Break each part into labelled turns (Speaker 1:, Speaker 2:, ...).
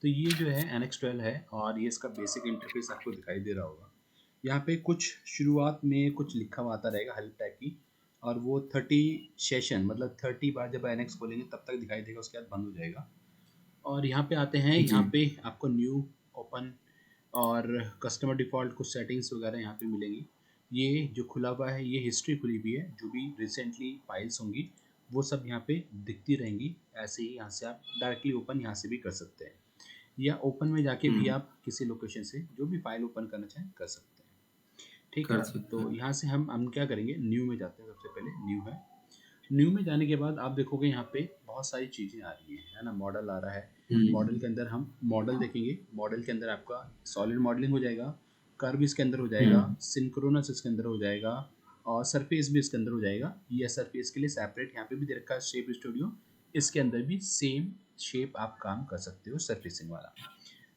Speaker 1: तो ये जो है NX12 है और ये इसका बेसिक इंटरफेस आपको दिखाई दे रहा होगा। यहाँ पे कुछ शुरुआत में कुछ लिखा हुआ आता रहेगा हेल्प टैग की, और वो 30 सेशन मतलब 30 बार जब NX खोलेंगे तब तक दिखाई देगा, उसके बाद बंद हो जाएगा। और यहाँ पे आते हैं,
Speaker 2: जी।
Speaker 1: यहाँ पे आपको न्यू, ओपन और कस्टमर डिफ़ॉल्ट कुछ सेटिंग्स वगैरह यहाँ पे मिलेंगी। ये जो खुला हुआ है ये हिस्ट्री खुली हुई है, जो भी रिसेंटली फाइल्स होंगी वो सब यहाँ पे दिखती रहेंगी। ऐसे ही यहाँ से आप डायरेक्टली ओपन यहाँ से भी कर सकते हैं, या ओपन में जाके भी
Speaker 2: हुँ,
Speaker 1: आप किसी लोकेशन से जो भी फाइल ओपन करना चाहें कर सकते हैं। ठीक है,
Speaker 2: कर सकते
Speaker 1: तो
Speaker 2: हैं।
Speaker 1: यहाँ से हम क्या करेंगे, न्यू में जाते हैं। सबसे पहले न्यू है। न्यू में जाने के बाद आप देखोगे यहाँ पे बहुत सारी चीज़ें आ रही हैं, है ना। मॉडल आ रहा है, मॉडल
Speaker 2: हुँ,
Speaker 1: के अंदर हम मॉडल देखेंगे। मॉडल के अंदर आपका सॉलिड मॉडलिंग हो जाएगा, कर्व इसके अंदर हो
Speaker 2: हुँ,
Speaker 1: जाएगा, सिंक्रोनस इसके अंदर हो जाएगा, और सरफेस भी इसके अंदर हो जाएगा। ये सरफेस के लिए सेपरेट यहाँ पे भी दे रखा है शेप स्टूडियो, इसके अंदर भी सेम शेप आप काम कर सकते हो सरफेसिंग वाला।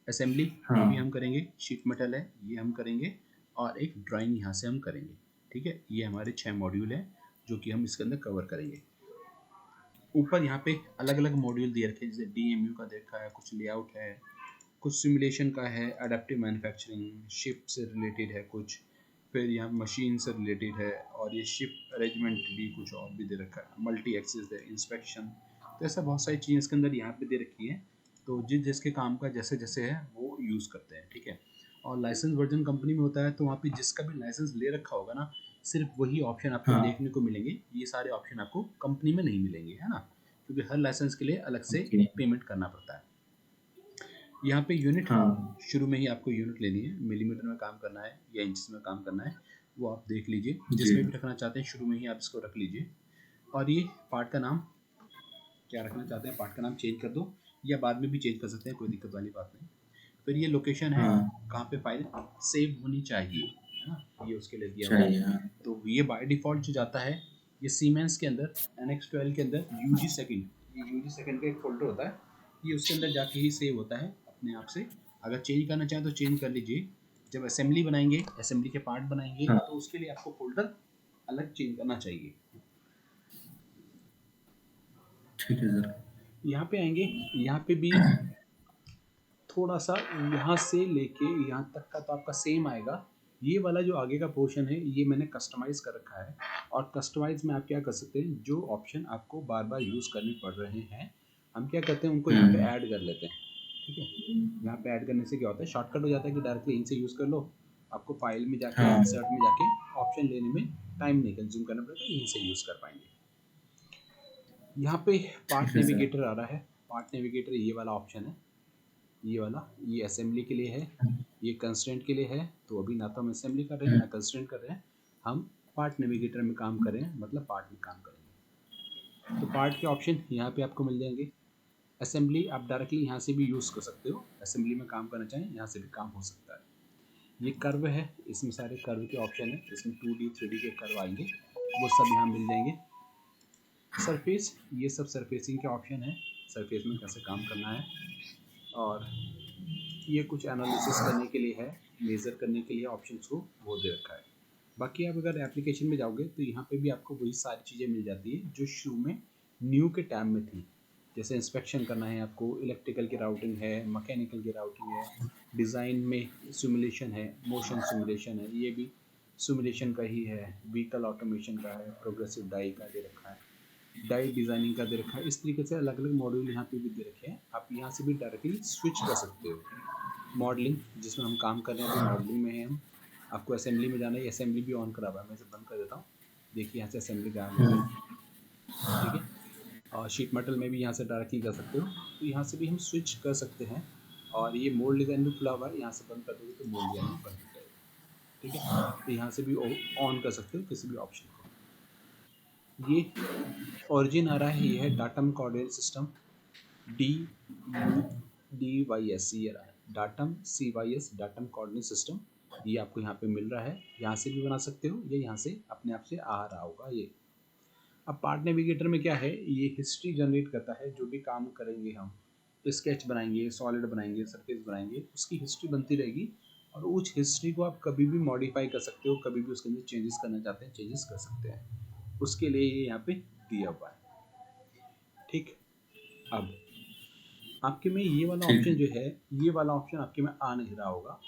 Speaker 1: असेंबली ये भी
Speaker 2: हाँ,
Speaker 1: हम करेंगे, शीट मेटल है ये हम करेंगे, और एक ड्राइंग यहाँ से हम करेंगे। ठीक है, ये हमारे 6 मॉड्यूल हैं जो कि हम इसके अंदर कवर करेंगे। ऊपर यहाँ पे अलग अलग मॉड्यूल दिए रखे हैं, जैसे DMU का देखा है, कुछ लेआउट है, कुछ सिमुलेशन का है, अडेप्टिव मैन्युफैक्चरिंग शिप से रिलेटेड है कुछ, फिर यहाँ मशीन से रिलेटेड है, और ये शिप अरेंजमेंट भी कुछ और भी दे रखा है, मल्टी एक्सिस है, इंस्पेक्शन। तो ऐसा बहुत सारी चीज़ें इसके अंदर यहाँ पे दे रखी हैं। तो जिस जिसके काम का जैसे जैसे है वो यूज़ करते हैं। ठीक है, और लाइसेंस वर्जन कंपनी में होता है, तो वहाँ पे जिसका भी लाइसेंस ले रखा होगा ना, सिर्फ वही ऑप्शन आपको
Speaker 2: हाँ,
Speaker 1: देखने को मिलेंगे, ये सारे ऑप्शन आपको कंपनी में नहीं मिलेंगे, है ना, क्योंकि हर लाइसेंस के लिए अलग से
Speaker 2: ओके।
Speaker 1: पेमेंट करना पड़ता है। यहाँ पे यूनिट,
Speaker 2: हाँ,
Speaker 1: शुरू में ही आपको यूनिट लेनी है, मिलीमीटर में काम करना है या इंचेस में काम करना है, वो आप देख लीजिए।
Speaker 2: जी।
Speaker 1: जिसमें भी रखना चाहते हैं शुरू में ही आप इसको रख लीजिए। और ये पार्ट का नाम क्या रखना चाहते हैं, पार्ट का नाम चेंज कर दो, या बाद में भी चेंज कर सकते हैं, कोई दिक्कत वाली बात नहीं। फिर ये लोकेशन है
Speaker 2: हाँ,
Speaker 1: कहाँ पे फाइल सेव होनी चाहिए, है ना, ये उसके लिए दिया हुआ है।
Speaker 2: चाहिए, हाँ।
Speaker 1: तो ये बाय डिफ़ॉल्ट जो जाता है, ये सीमेंस के अंदर NX12 के अंदर यूजी सेकंड, ये यूजी सेकंड का एक फ़ोल्डर होता है, ये उसके अंदर जाके ही सेव होता है अपने आप से। अगर चेंज करना चाहें तो चेंज कर लीजिए। जब असेंबली बनाएंगे, असेंबली के पार्ट बनाएंगे,
Speaker 2: हाँ,
Speaker 1: तो उसके लिए आपको फ़ोल्डर अलग चेंज करना चाहिए।
Speaker 2: ठीक है सर।
Speaker 1: यहाँ पे आएंगे, यहाँ पे भी थोड़ा सा यहाँ से लेके यहाँ तक का तो आपका सेम आएगा। ये वाला जो आगे का पोर्शन है ये मैंने कस्टमाइज़ कर रखा है, और कस्टमाइज़ में आप क्या कर सकते हैं, जो ऑप्शन आपको बार बार यूज़ करने पड़ रहे हैं, हम क्या करते हैं उनको यहाँ पे
Speaker 2: हुँ,
Speaker 1: ऐड कर लेते हैं। ठीक है, यहाँ पे ऐड करने से क्या होता है, शॉर्टकट हो जाता है कि डायरेक्टली यहीं से यूज़ कर लो। आपको फाइल में जाके
Speaker 2: हाँ,
Speaker 1: इंसर्ट में जाके ऑप्शन लेने में टाइम नहीं कंज्यूम करना पड़ेगा, यहीं से यूज़ कर पाएंगे। यहाँ पे
Speaker 2: ठीक
Speaker 1: पार्ट
Speaker 2: है सर।
Speaker 1: नेविगेटर आ रहा है। पार्ट नेविगेटर ये वाला ऑप्शन है, ये वाला, ये असेंबली के लिए है, ये कंस्ट्रेंट के लिए है। तो अभी ना तो हम असेंबली कर रहे हैं
Speaker 2: हुँ,
Speaker 1: ना कंस्ट्रेंट कर रहे हैं, हम पार्ट नेविगेटर में काम कर रहे हैं, मतलब पार्ट में काम करेंगे। तो पार्ट के ऑप्शन यहाँ पे आपको मिल जाएंगे। असेंबली आप डायरेक्टली यहाँ से भी यूज़ कर सकते हो, असेंबली में काम करना चाहें यहाँ से भी काम हो सकता है। ये कर्व है, इसमें सारे कर्व के ऑप्शन है, इसमें 2D 3D के कर्व आएंगे, वो सब यहाँ मिल जाएंगे। सरफेस, ये सब सरफेसिंग के ऑप्शन है, सरफेस में कैसे काम करना है। और ये कुछ एनालिसिस करने के लिए है, मेज़र करने के लिए ऑप्शंस को वो दे रखा है। बाकी आप अगर एप्लीकेशन में जाओगे तो यहाँ पे भी आपको वही सारी चीज़ें मिल जाती है जो शुरू में न्यू के टैब में थी। जैसे इंस्पेक्शन करना है आपको, इलेक्ट्रिकल की राउटिंग है, मैकेनिकल की राउटिंग है, डिज़ाइन में सिमुलेशन है, मोशन सिमुलेशन है, ये भी सिमुलेशन का ही है, व्हीकल ऑटोमेशन का है, प्रोग्रेसिव डाई का दे रखा है, डाई डिज़ाइनिंग का दे रखा है। इस तरीके से अलग अलग मॉड्यूल यहाँ पे भी दे रखे हैं, आप यहाँ से भी डायरेक्टली स्विच कर सकते हो। मॉडलिंग जिसमें हम काम कर रहे हैं, अभी मॉडलिंग में हैं हम, आपको असेंबली में जाना है, असेंबली भी ऑन करा हुआ है, मैं इसे बंद कर देता हूँ। देखिए यहाँ से असेंबली गायब हो गई।
Speaker 2: हुँ,
Speaker 1: ठीक है, और शीट मेटल में भी यहाँ से डायरेक्टली कर सकते हो, तो यहाँ से भी हम स्विच कर सकते हैं। और ये मोल्ड डिज़ाइन भी खुला हुआ है, यहाँ से बंद कर दोगे तो मोल्ड डिज़ाइन भी बंद हो जाएगा। ठीक है, तो यहाँ से भी ऑन कर सकते हो किसी भी ऑप्शन को। ये ओरिजिन आ रहा है, ये है डाटम कोऑर्डिनेट सिस्टम, DUDYS, ये रहा है datum CYS, datum coordinate system. ये आपको यहाँ पे मिल रहा है, यहाँ से भी बना सकते हो, या यहाँ से अपने आप से आ रहा होगा ये। अब पार्ट नेविगेटर में क्या है, ये हिस्ट्री जनरेट करता है, जो भी काम करेंगे हम, स्केच बनाएंगे, सॉलिड बनाएंगे, सरफेस बनाएंगे, उसकी हिस्ट्री बनती रहेगी। और उस हिस्ट्री को आप कभी भी मॉडिफाई कर सकते हो, कभी भी उसके अंदर चेंजेस करना चाहते हैं चेंजेस कर सकते हैं, उसके लिए ये यहाँ पे दिया हुआ है। ठीक, अब आपके में ये वाला
Speaker 2: ठीक
Speaker 1: ऑप्शन
Speaker 2: है।
Speaker 1: जो है, ये वाला ऑप्शन आपके में आ नहीं रहा होगा।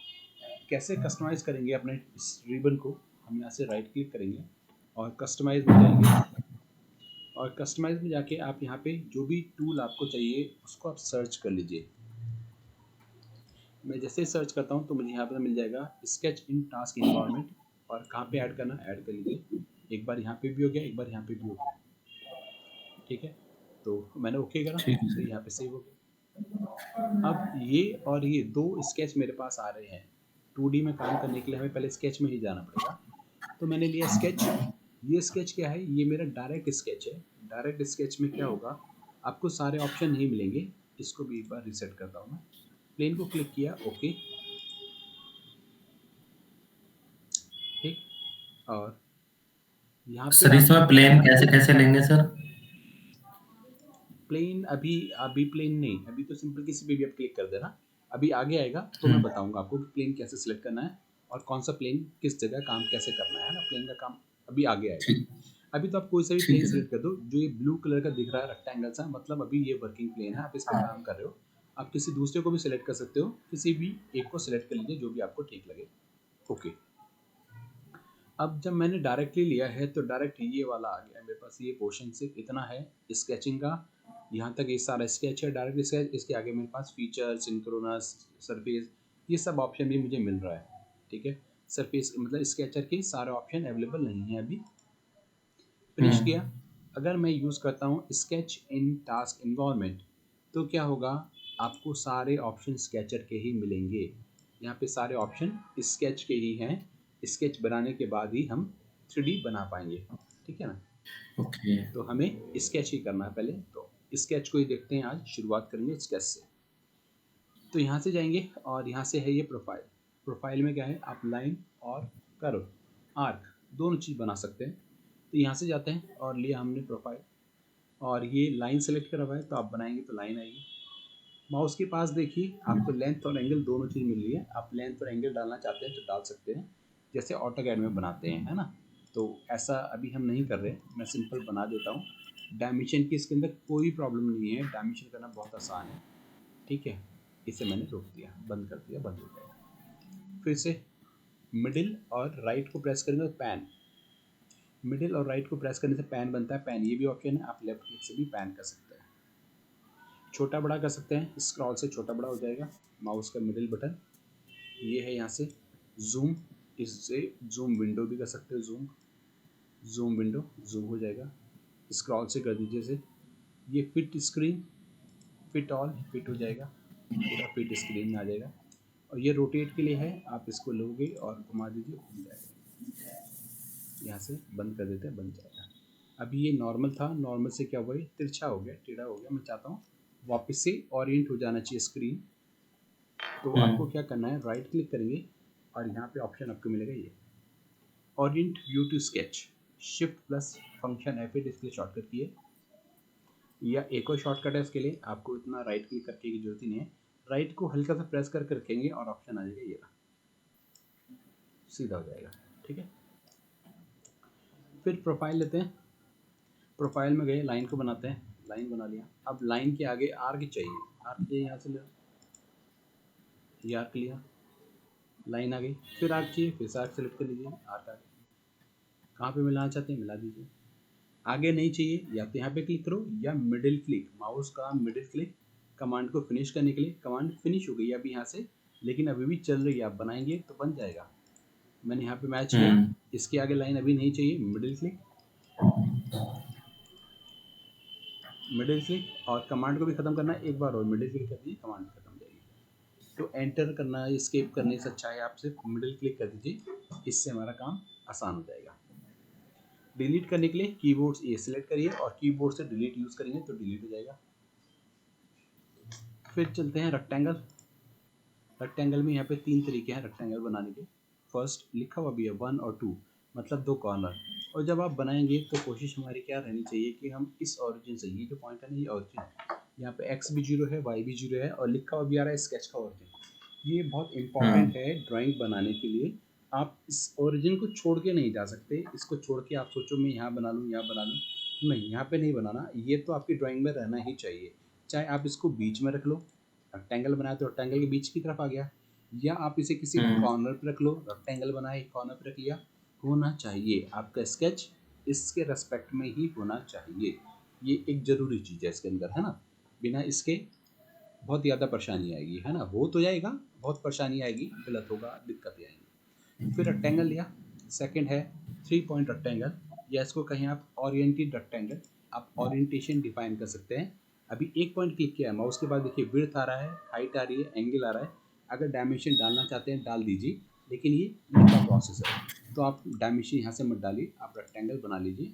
Speaker 1: कैसे कस्टमाइज़ करेंगे अपने इस रिबन को, हम यहाँ से राइट क्लिक करेंगे और कस्टमाइज़ में जाएंगे, और कस्टमाइज़ में जाके आप यहाँ पे जो भी टूल आपको चाहिए उसको आप सर्च कर लीजिए। मैं जैसे ही सर्च करता हूँ तो मुझे यहाँ पर मिल जाएगा स्केच इन टास्क इन्वायरमेंट, और कहाँ पे ऐड करना, ऐड कर लीजिए। एक बार यहाँ पे भी हो गया, एक बार यहाँ पे भी हो गया, ठीक है। तो मैंने ओके करा
Speaker 2: ठीक है
Speaker 1: तो
Speaker 2: सर।
Speaker 1: यहाँ पे सेव हो गया। अब ये और ये दो स्केच मेरे पास आ रहे हैं। 2D में काम करने के लिए हमें पहले स्केच में ही जाना पड़ेगा। तो मैंने लिया स्केच। ये स्केच क्या है, ये मेरा डायरेक्ट स्केच है। डायरेक्ट स्केच में क्या होगा, आपको सारे ऑप्शन नहीं मिलेंगे। इसको भी एक बार रीसेट करता हूँ मैं। प्लेन को क्लिक किया, ओके, ठीक। और यहाँ पे
Speaker 2: सर
Speaker 1: आपको
Speaker 2: इसमें प्लेन कैसे कैसे लेंगे सर?
Speaker 1: प्लेन अभी, अभी प्लेन नहीं, अभी तो सिंपल किसी पे भी आप क्लिक कर देना। अभी आगे आएगा तो मैं
Speaker 2: हम्म।
Speaker 1: बताऊंगा आपको कि प्लेन कैसे सिलेक्ट करना है और कौन सा प्लेन किस जगह काम कैसे करना है ना, प्लेन का काम अभी आगे आएगा।
Speaker 2: ठीक।
Speaker 1: अभी तो आप कोई सा भी
Speaker 2: ठीक
Speaker 1: प्लेन
Speaker 2: है सर।
Speaker 1: सिलेक्ट कर दो। जो ये ब्लू कलर का दिख रहा है रेक्टेंगल सा, मतलब अभी ये वर्किंग प्लेन है, आप इस पर काम कर रहे हो। आप किसी दूसरे को भी सिलेक्ट कर सकते हो, किसी भी एक को सिलेक्ट कर लीजिए जो भी आपको ठीक लगे। ओके। अब जब मैंने डायरेक्टली लिया है तो डायरेक्ट ये वाला आ गया मेरे पास। ये पोर्शन सिर्फ इतना है स्केचिंग का, यहाँ तक ये सारा स्केच है, डायरेक्ट स्केच। इसके आगे मेरे पास फीचर, सिंक्रोनस, सरफेस, ये सब ऑप्शन भी मुझे मिल रहा है, ठीक है। सरफेस मतलब स्केचर के सारे ऑप्शन अवेलेबल नहीं है अभी। फिनिश किया।
Speaker 2: हम्म।
Speaker 1: अगर मैं यूज़ करता हूँ स्केच इन टास्क इन्वायरमेंट, तो क्या होगा, आपको सारे ऑप्शन स्केचर के ही मिलेंगे। यहाँ पे सारे ऑप्शन स्केच के ही हैं। स्केच बनाने के बाद ही हम 3D बना पाएंगे, ठीक है ना।
Speaker 2: ओके।
Speaker 1: तो हमें स्केच ही करना है पहले, तो स्केच को ही देखते हैं। आज शुरुआत करेंगे स्केच से। तो यहाँ से जाएंगे और यहाँ से है ये प्रोफाइल। प्रोफाइल में क्या है, आप लाइन और कर्व, आर्क, दोनों चीज़ बना सकते हैं। तो यहाँ से जाते हैं और लिया हमने प्रोफाइल, और ये लाइन सेलेक्ट करा हुआ है तो आप बनाएंगे तो लाइन आएगी। माउस के पास देखिए आपको लेंथ और एंगल दोनों चीज़ मिल रही है। आप लेंथ और एंगल डालना चाहते हैं तो डाल सकते हैं, जैसे ऑटोकैड में बनाते हैं, है ना। तो ऐसा अभी हम नहीं कर रहे, मैं सिंपल बना देता हूँ। डायमेंशन की इसके अंदर कोई प्रॉब्लम नहीं है, डायमेंशन करना बहुत आसान है, ठीक है। इसे मैंने रोक दिया, बंद कर दिया, बंद हो जाएगा। फिर से मिडिल और राइट को प्रेस करेंगे तो पैन, मिडिल और राइट को प्रेस करने से पैन बनता है। पैन ये भी ऑप्शन है, आप लेफ्ट क्लिक से भी पैन कर सकते हैं। छोटा बड़ा कर सकते हैं, स्क्रॉल से छोटा बड़ा हो जाएगा। माउस का मिडिल बटन ये है, यहाँ से जूम, इससे जूम विंडो भी कर सकते हो। जूम, जूम विंडो, जूम हो जाएगा। स्क्रॉल से कर दीजिए इसे। ये fit screen, fit all, fit हो जाएगा, पूरा फिट स्क्रीन में आ जाएगा। और ये रोटेट के लिए है, आप इसको लोगे और घुमा दीजिए, घूम जाएगा। यहाँ से बंद कर देते हैं, बन जाएगा। अभी ये नॉर्मल था, नॉर्मल से क्या हुआ, ये तिरछा हो गया, टेढ़ा हो गया। मैं चाहता हूँ वापस से ओरिएंट हो जाना चाहिए स्क्रीन। तो आपको
Speaker 2: हम्म।
Speaker 1: क्या करना है, राइट क्लिक करेंगे और यहाँ पे ऑप्शन आपको मिलेगा ये orient view to sketch. Shift plus function F8 इसके लिए शॉर्टकट किए, या एक और शॉर्टकट है इसके लिए, आपको इतना राइट क्लिक करके की जरूरत ही नहीं है। राइट को हल्का सा प्रेस करके रखेंगे और ऑप्शन आ जाएगा ये रहा, सीधा हो जाएगा, ठीक है। फिर प्रोफाइल लेते हैं। प्रोफाइल में गए, लाइन को बनाते हैं, लाइन बना लिया। अब लाइन के आगे आर्क चाहिए, आर्क चाहिए, यहाँ से ले, ये आर्क लिया, लाइन आ गई। फिर आर्क चाहिए, फिर से आर्क सेलेक्ट कर लीजिए, आर्क आ गया। कहाँ पे मिलाना चाहते हैं मिला दीजिए। आगे नहीं चाहिए, या तो यहाँ पे क्लिक करो या मिडिल क्लिक, माउस का मिडिल क्लिक, कमांड को फिनिश करने के लिए। कमांड फिनिश हो गई अभी यहाँ से, लेकिन अभी भी चल रही है, आप बनाएंगे तो बन जाएगा। मैंने यहाँ पे मैच किया।
Speaker 2: हम्म।
Speaker 1: इसके आगे लाइन अभी नहीं चाहिए, मिडिल क्लिक, मिडिल क्लिक, और कमांड को भी खत्म करना है, एक बार और मिडिल क्लिक कर दीजिए, कमांड खत्म हो जाएगी। तो एंटर करना, एस्केप करने से अच्छा है आप सिर्फ मिडिल क्लिक कर दीजिए, इससे हमारा काम आसान हो जाएगा। डिलीट करने के लिए कीबोर्ड से ये सिलेक्ट करिए और कीबोर्ड से डिलीट यूज़ करेंगे तो डिलीट हो जाएगा। फिर चलते हैं रेक्टेंगल। रेक्टेंगल में यहाँ पे 3 तरीके हैं रेक्टेंगल बनाने के। फर्स्ट लिखा हुआ भी है 1 और 2, मतलब 2 कॉर्नर। और जब आप बनाएंगे तो कोशिश हमारी क्या रहनी चाहिए कि हम इस ओरिजिन से, ये जो पॉइंट है ना, ये ओरिजिन है, यहाँ पे एक्स भी 0 है, वाई भी 0 है, और लिखा हुआ भी आ रहा है स्केच का ओरिजिन। ये बहुत इंपॉर्टेंट
Speaker 2: हम्म।
Speaker 1: है ड्राइंग बनाने के लिए। आप इस ओरिजिन को छोड़ के नहीं जा सकते। इसको छोड़ के आप सोचो मैं यहाँ बना लूँ, यहाँ बना लूँ, नहीं, यहाँ पे नहीं बनाना। ये तो आपकी ड्राइंग में रहना ही चाहिए। चाहे आप इसको बीच में रख लो, रेक्टेंगल बनाया तो रेक्टेंगल के बीच की तरफ आ गया, या आप इसे किसी कॉर्नर पे रख लो, रेक्टेंगल बनाए कॉर्नर पे रख लिया। होना चाहिए आपका स्केच इसके रेस्पेक्ट में ही होना चाहिए, ये एक ज़रूरी चीज़ है इसके अंदर, है ना। बिना इसके बहुत ज़्यादा परेशानी आएगी, है ना। हो तो जाएगा, बहुत परेशानी आएगी, गलत होगा, दिक्कतें आएंगी। फिर रेक्टेंगल लिया, सेकंड है 3 पॉइंट रेक्टेंगल, या इसको कहें आप ओरिएंटेड रेक्टेंगल, आप ओरिएंटेशन डिफाइन कर सकते हैं। अभी एक पॉइंट क्लिक किया है, माउस के बाद देखिए विड्थ आ रहा है, हाइट आ रही है, एंगल आ रहा है। अगर डायमेंशन डालना चाहते हैं डाल दीजिए, लेकिन ये लंबा प्रोसेस है, तो आप डायमेंशन यहाँ से मत डालिए, आप रेक्टेंगल बना लीजिए।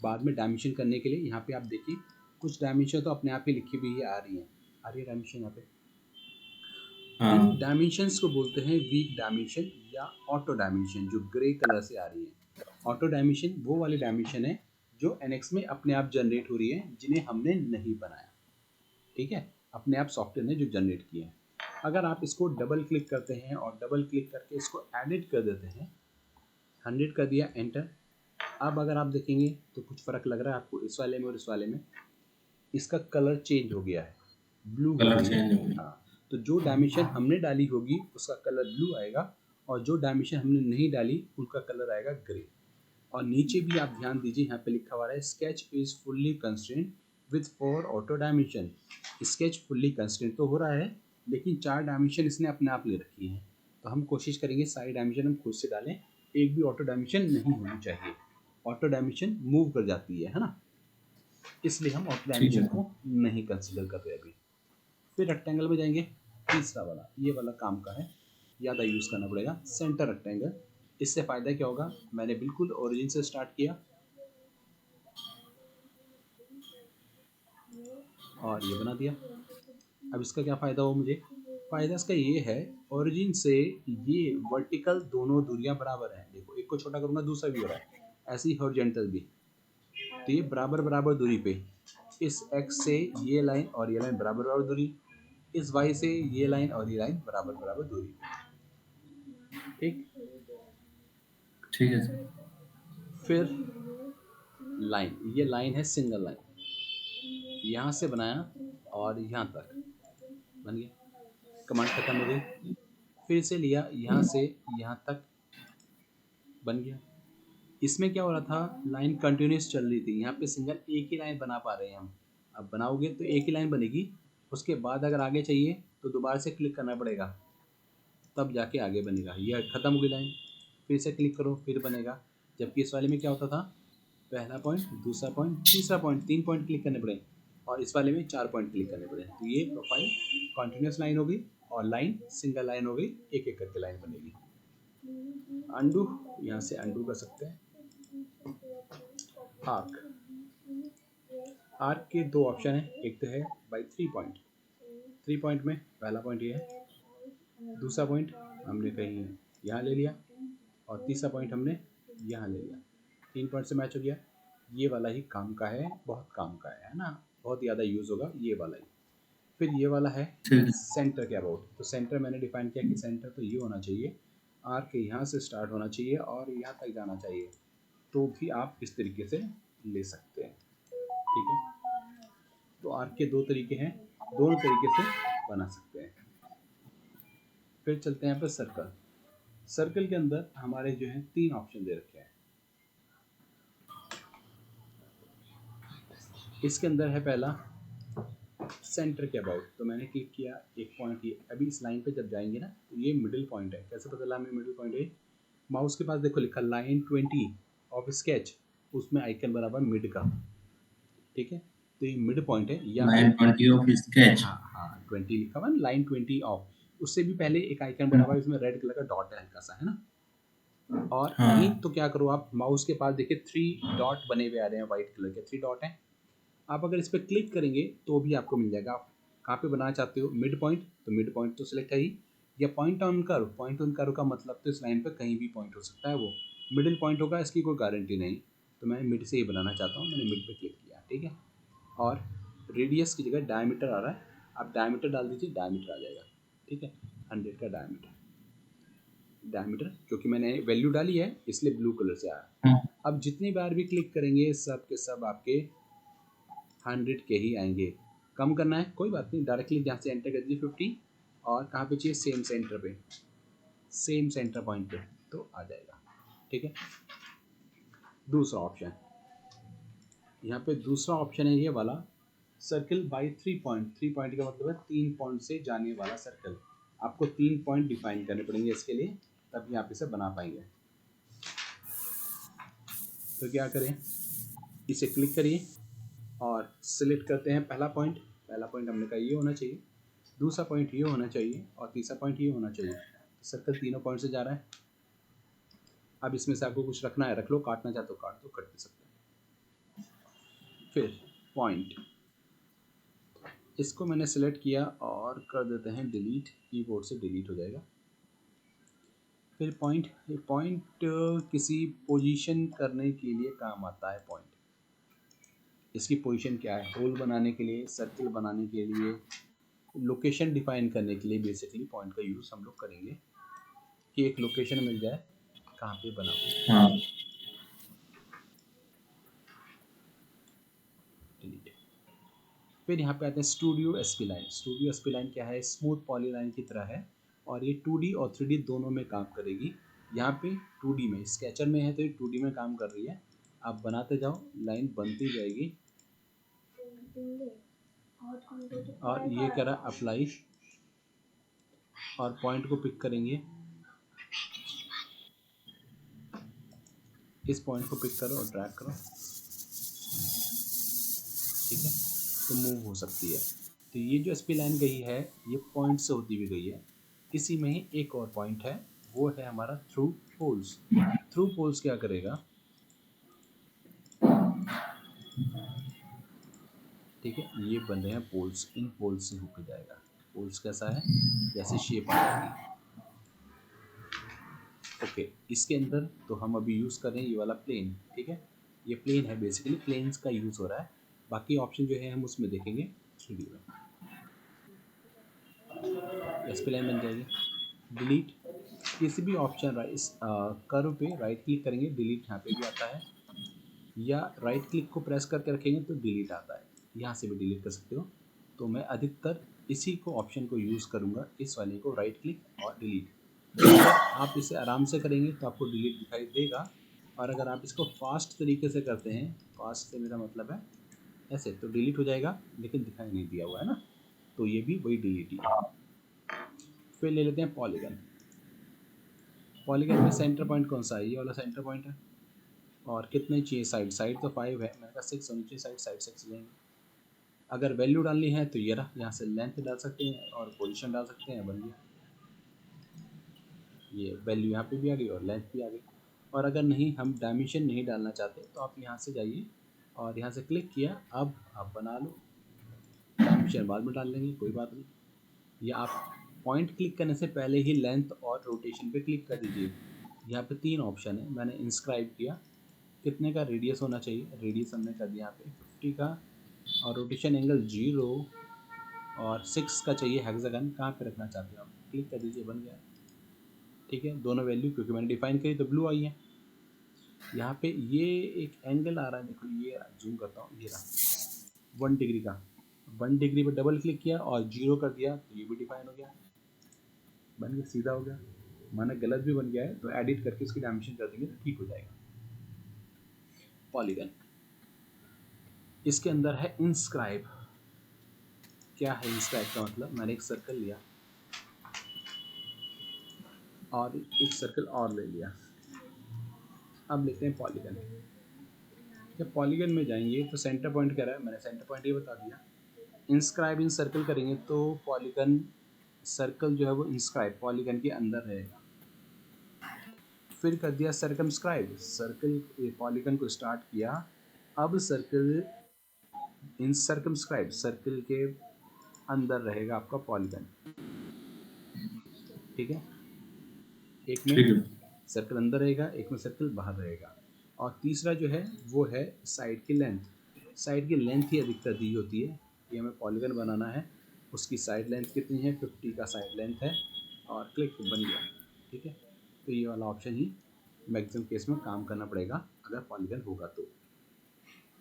Speaker 1: बाद में डायमेंशन करने के लिए यहाँ पे आप देखिए कुछ डायमेंशन तो अपने आप ही लिखी हुई आ रही है डायमेंशन यहाँ पे। इन
Speaker 2: हाँ।
Speaker 1: डायमेंशंस को बोलते हैं वीक डायमेंशन या ऑटो डायमेंशन, जो ग्रे कलर से आ रही है। ऑटो डायमेंशन वो वाली डायमेंशन है जो एनएक्स में अपने आप जनरेट हो रही है, जिन्हें हमने नहीं बनाया, ठीक है, अपने आप सॉफ्टवेयर ने जो जनरेट किए हैं। अगर आप इसको डबल क्लिक करते हैं और डबल क्लिक करके इसको एडिट कर देते हैं, 100 कर दिया, एंटर। अब अगर आप देखेंगे तो कुछ फ़र्क लग रहा है आपको इस वाले में और इस वाले में, इसका कलर चेंज हो गया है, ब्लू हो
Speaker 2: कलर
Speaker 1: गई है।
Speaker 2: चेंज हो गई।
Speaker 1: हाँ, तो जो डायमेंशन हमने डाली होगी उसका कलर ब्लू आएगा, और जो डायमेंशन हमने नहीं डाली उनका कलर आएगा ग्रे। और नीचे भी आप ध्यान दीजिए, यहाँ पे लिखा हुआ है sketch is fully constraint with 4 auto dimension. Sketch fully constraint तो हो रहा है, लेकिन 4 डायमेंशन इसने अपने आप ले रखी हैं। तो हम कोशिश करेंगे सारी डायमेंशन हम खुद से डालें, एक भी ऑटो डायमेंशन नहीं होनी चाहिए, ऑटो डायमेंशन मूव कर जाती है ना, इसलिए हम ऑटो
Speaker 2: ठीक है
Speaker 1: डायमेंशन
Speaker 2: सर।
Speaker 1: को नहीं कंसिडर कर रहे अभी। फिर रेक्टेंगल में जाएंगे, तीसरा वाला, ये वाला काम का है, ज़्यादा यूज़ करना पड़ेगा, सेंटर रेक्टेंगल। इससे फ़ायदा क्या होगा, मैंने बिल्कुल ओरिजिन से स्टार्ट किया और ये बना दिया। अब इसका क्या फ़ायदा हो मुझे, फ़ायदा इसका ये है, ओरिजिन से ये वर्टिकल दोनों दूरियां बराबर हैं। देखो, एक को छोटा करूँगा दूसरा भी हो रहा है, ऐसे ही हॉरिजॉन्टल भी, तो ये बराबर बराबर दूरी पे, इस एक्स से ये लाइन और ये लाइन बराबर बराबर दूरी, इस वाई से ये लाइन और ये लाइन बराबर बराबर दूरी, ठीक।
Speaker 2: ठीक है सर।
Speaker 1: फिर लाइन, ये लाइन है सिंगल लाइन, यहाँ से बनाया और यहाँ तक बन गया, कमांड खत्म हो गई। फिर से लिया यहाँ से यहाँ तक बन गया। इसमें क्या हो रहा था, लाइन कंटिन्यूस चल रही थी, यहाँ पे सिंगल एक ही लाइन बना पा रहे हैं हम। अब बनाओगे तो एक ही लाइन बनेगी, उसके बाद अगर आगे चाहिए तो दोबारा से क्लिक करना पड़ेगा, तब जाके आगे बनेगा। ये खत्म हो गई लाइन, फिर से क्लिक करो फिर बनेगा। जबकि इस वाले में क्या होता था, पहला पॉइंट, दूसरा पॉइंट, तीसरा पॉइंट, 3 पॉइंट क्लिक करने पड़े, और इस वाले में 4 पॉइंट क्लिक करने पड़े। तो ये प्रोफाइल कंटिन्यूस लाइन हो गई और लाइन सिंगल लाइन हो गई, एक एक करके लाइन बनेगी। अंडू, यहाँ से अंडू कर सकते हैं। आर्क, आर्क के 2 ऑप्शन है, एक तो है बाई 3 पॉइंट, 3 पॉइंट में पहला पॉइंट ये है, दूसरा पॉइंट हमने कहीं यहाँ ले लिया, और तीसरा पॉइंट हमने यहाँ ले लिया, 3 पॉइंट से मैच हो गया। ये वाला ही काम का है, बहुत काम का है ना, बहुत ज़्यादा यूज़ होगा ये वाला ही। फिर ये वाला है
Speaker 2: ठीक है।
Speaker 1: सेंटर के अबाउट, तो सेंटर मैंने डिफाइन किया कि सेंटर तो ये होना चाहिए, आर्क यहाँ से स्टार्ट होना चाहिए और यहाँ तक जाना चाहिए, तो भी आप इस तरीके से ले सकते हैं, ठीक है। तो आर्क के 2 तरीके हैं, दोनों तरीके से बना सकते हैं। फिर चलते हैं यहाँ पर सर्कल। सर्कल के अंदर हमारे जो है 3 ऑप्शन दे रखे हैं। इसके अंदर है पहला सेंटर के अबाउट, तो मैंने क्लिक किया, एक पॉइंट ये, अभी इस लाइन पे जब जाएंगे ना तो ये मिडिल पॉइंट है। कैसे पता चला हमें मिडिल पॉइंट है, माउस के पास देखो लिखा लाइन 20 ऑफ स्केच, उसमें आइकन बराबर मिड का, ठीक है, तो ये मिड पॉइंट है, या फिर
Speaker 2: 920 ऑफ स्केच।
Speaker 1: हाँ हाँ 20 लिखा हुआ, लाइन 20 ऑफ, उससे भी पहले एक आइकन बना हुआ है, इसमें रेड कलर का डॉट है हल्का सा, है ना। और नहीं
Speaker 2: हाँ।
Speaker 1: तो क्या करो, आप माउस के पास देखिए 3 डॉट बने हुए आ रहे हैं, व्हाइट कलर के 3 डॉट हैं, आप अगर इस पर क्लिक करेंगे तो भी आपको मिल जाएगा। आप कहाँ पे बनाना चाहते हो, मिड पॉइंट, तो मिड पॉइंट तो सिलेक्ट है ही, या point on curve, point on curve का मतलब तो इस लाइन पे कहीं भी पॉइंट हो सकता है, वो मिडिल पॉइंट होगा, इसकी कोई गारंटी नहीं, तो मैं मिड से ही बनाना चाहता हूँ, मैंने मिड पे क्लिक किया, ठीक है। और रेडियस की जगह डायमीटर आ रहा है, आप डायमीटर डाल दीजिए, डायमीटर आ जाएगा, ठीक है, 100 का डायमीटर, डायमीटर क्योंकि मैंने वैल्यू डाली है इसलिए ब्लू कलर से आया।
Speaker 2: हाँ।
Speaker 1: अब जितनी बार भी क्लिक करेंगे सब के सब आपके 100 के ही आएंगे, कम करना है कोई बात नहीं, डायरेक्टली यहाँ से एंटर कर दीजिए 50 और कहाँ पे चाहिए, सेम सेंटर पे, सेम सेंटर पॉइंट पे, तो आ जाएगा। ठीक है, दूसरा ऑप्शन, यहाँ पे दूसरा ऑप्शन है ये वाला, सर्कल बाय 3 पॉइंट। 3 पॉइंट का मतलब है 3 पॉइंट से जाने वाला सर्कल। आपको 3 पॉइंट डिफाइन करने पड़ेंगे इसके लिए, तभी आप इसे बना पाएंगे। तो क्या करें, इसे क्लिक करिए और सिलेक्ट करते हैं पहला पॉइंट। पहला पॉइंट हमने कहा ये होना चाहिए, दूसरा पॉइंट ये होना चाहिए और तीसरा पॉइंट ये होना चाहिए। सर्कल तीनों पॉइंट से जा रहा है। अब इसमें से आपको कुछ रखना है रख लो, काटना चाहते हो काट दो, कट भी सकते हैं। फिर पॉइंट, इसको मैंने सेलेक्ट किया और कर देते हैं डिलीट, कीबोर्ड से डिलीट हो जाएगा। फिर पॉइंट, पॉइंट किसी पोजीशन करने के लिए काम आता है पॉइंट। इसकी पोजीशन क्या है, होल बनाने के लिए, सर्कल बनाने के लिए, लोकेशन डिफाइन करने के लिए बेसिकली पॉइंट का यूज़ हम लोग करेंगे कि एक लोकेशन मिल जाए कहाँ पे बना।
Speaker 2: हाँ
Speaker 1: डिलीट। फिर यहाँ पे आते हैं studio SP line. Studio SP line क्या है, स्मूथ पॉलीलाइन की तरह है और ये 2D और 3D दोनों में काम करेगी। यहाँ पे 2D में, स्केचर में है तो ये 2D में काम कर रही है। आप बनाते जाओ, लाइन बनती जाएगी। और ये करा अप्लाई और पॉइंट को पिक करेंगे, इस पॉइंट को पिक करो और ड्रैग करो। ठीक है, तो मूव हो सकती है। तो ये जो एसपी लाइन गई है ये पॉइंट से होती हुई गई है। इसी में ही एक और पॉइंट है, वो है हमारा थ्रू पोल्स। थ्रू पोल्स क्या करेगा, ठीक है, ये बन रहे हैं पोल्स, इन पोल्स से होकर जाएगा। पोल्स कैसा है, जैसे शेप आ जाएगी। ओके, इसके अंदर तो हम अभी यूज़ कर रहे हैं ये वाला प्लेन। ठीक है, ये प्लेन है, बेसिकली प्लेन्स का यूज़ हो रहा है। बाकी ऑप्शन जो है हम उसमें देखेंगे 3D में। एसपी लाइन बन जाएगी। डिलीट, किसी भी ऑप्शन इस कर्व पे राइट क्लिक करेंगे, डिलीट यहाँ पे भी आता है, या राइट क्लिक को प्रेस करके रखेंगे तो डिलीट आता है। यहाँ से भी डिलीट कर सकते हो। तो मैं अधिकतर इसी को ऑप्शन को यूज़ करूँगा, इस वाले को, राइट क्लिक और डिलीट। अगर आप इसे आराम से करेंगे तो आपको डिलीट दिखाई देगा, और अगर आप इसको फास्ट तरीके से करते हैं, फास्ट से मेरा मतलब है ऐसे, तो डिलीट हो जाएगा लेकिन दिखाई नहीं दिया हुआ है ना, तो ये भी वही डिलीट ही है। फिर ले लेते हैं पॉलीगन। पॉलीगन में सेंटर पॉइंट कौन सा है, ये वाला सेंटर पॉइंट है। और कितने चाहिए साइड, साइड तो 5 है, मैंने कहा 6 होनी चाहिए साइड, साइड 6 जाएंगे। अगर वैल्यू डालनी है तो ये रहा, यहाँ से लेंथ डाल सकते हैं और पोजीशन डाल सकते हैं, बन गया। ये वैल्यू यहाँ पे भी आ गई और लेंथ भी आ गई। और अगर नहीं, हम डायमेंशन नहीं डालना चाहते तो आप यहाँ से जाइए और यहाँ से क्लिक किया, अब आप बना लो, डायमेंशन बाद में डाल लेंगे कोई बात नहीं। या आप पॉइंट क्लिक करने से पहले ही लेंथ और रोटेशन पे क्लिक कर दीजिए। यहाँ पे 3 ऑप्शन है, मैंने इंस्क्राइब किया, कितने का रेडियस होना चाहिए, रेडियस हमने कर दिया यहाँ पे 50 का, और रोटेशन एंगल 0 और 6 का चाहिए हेक्सागन, कहाँ पे रखना चाहते हो आप, क्लिक कर दीजिए, बन गया। ठीक है, दोनों वैल्यू क्योंकि मैंने डिफाइन करी तो ब्लू आई है। यहाँ पे ये एक एंगल आ रहा है, देखो ये जूम करता हूँ, ये रहा 1 डिग्री का। 1 डिग्री पर डबल क्लिक किया और 0 कर दिया तो ये भी डिफाइन हो गया, बन गया, सीधा हो गया। माना गलत भी बन गया है तो एडिट करके इसकी डायमेंशन कर देंगे तो ठीक हो जाएगा। पॉलीगन, इसके अंदर है इंस्क्राइब। क्या है इंस्क्राइब का मतलब, मैंने एक सर्कल लिया और एक सर्कल और ले लिया। अब लेते हैं पॉलीगन। जब पॉलीगन में जाएंगे तो सेंटर पॉइंट कह रहा है, मैंने सेंटर पॉइंट ये बता दिया। इंस्क्राइब इन सर्कल करेंगे तो पॉलीगन, सर्कल जो है वो इंस्क्राइब पॉलीगन के अंदर रहेगा। फिर कर दिया सर्कमस्क्राइब, सर्कल पॉलीगन को स्टार्ट किया, अब सर्कल इन सर्कमस्क्राइब, सर्कल के अंदर रहेगा आपका पॉलीगन। ठीक है, एक में
Speaker 2: ठीक है।
Speaker 1: सर्कल अंदर रहेगा, एक में सर्कल बाहर रहेगा। और तीसरा जो है वो है साइड की लेंथ। साइड की लेंथ ही अधिकतर दी होती है, ये हमें पॉलीगन बनाना है, उसकी साइड लेंथ कितनी है, 50 का साइड लेंथ है, और क्लिक बन गया। ठीक है, तो ये वाला ऑप्शन ही मैक्सिमम केस में काम करना पड़ेगा अगर पॉलीगन होगा तो।